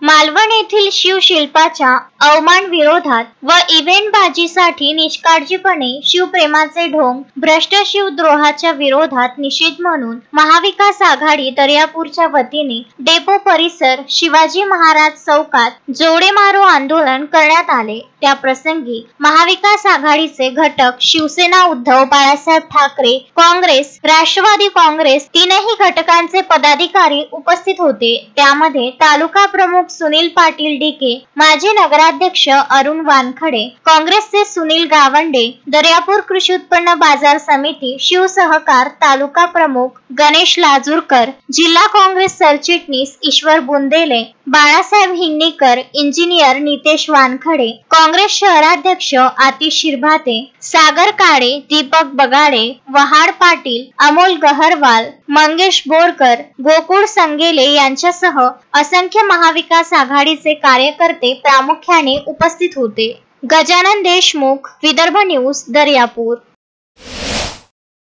मालवण येथील शिवशिल्पाच्या अवमान विरोधात व इव्हेंटबाजीसाठी निष्काळजीपणे शिवप्रेमाचे ढोंग भ्रष्ट शिवद्रोहाच्या विरोधात निषेध म्हणून महाविकास आघाडी दर्यापूरच्या वतीने डेपो परिसर शिवाजी महाराज चौकात जोडे मारो आंदोलन करण्यात आले। त्या प्रसंगी महाविकास आघाडीचे घटक शिवसेना, उद्धव बाळासाहेब ठाकरे, काँग्रेस, राष्ट्रवादी काँग्रेस तीनही घटकांचे पदाधिकारी उपस्थित होते। त्यामध्ये तालुका प्रमुख सुनील पाटील डीके, माजी नगराध्यक्ष अरुण वानखडे, काँग्रेसचे सुनील गावंडे, दर्यापूर कृषी उत्पन्न बाजार समिती शिवसहकार तालुका प्रमुख गणेश लाजूरकर, जिल्हा काँग्रेस सरचिटणीस ईश्वर बुंदेले, बाळासाहेब हिंगणीकर, इंजिनियर नितेश वानखडे, काँग्रेस शहराध्यक्ष आतिश शिरभाते, सागर काळे, दीपक बगाडे, वहाड पाटील, अमोल गहरवाल, मंगेश बोरकर, गोकुळ संगेले यांच्यासह असंख्य महाविकास आघाडीचे कार्यकर्ते प्रामुख्याने उपस्थित होते। गजानन देशमुख, विदर्भ न्यूज, दर्यापूर।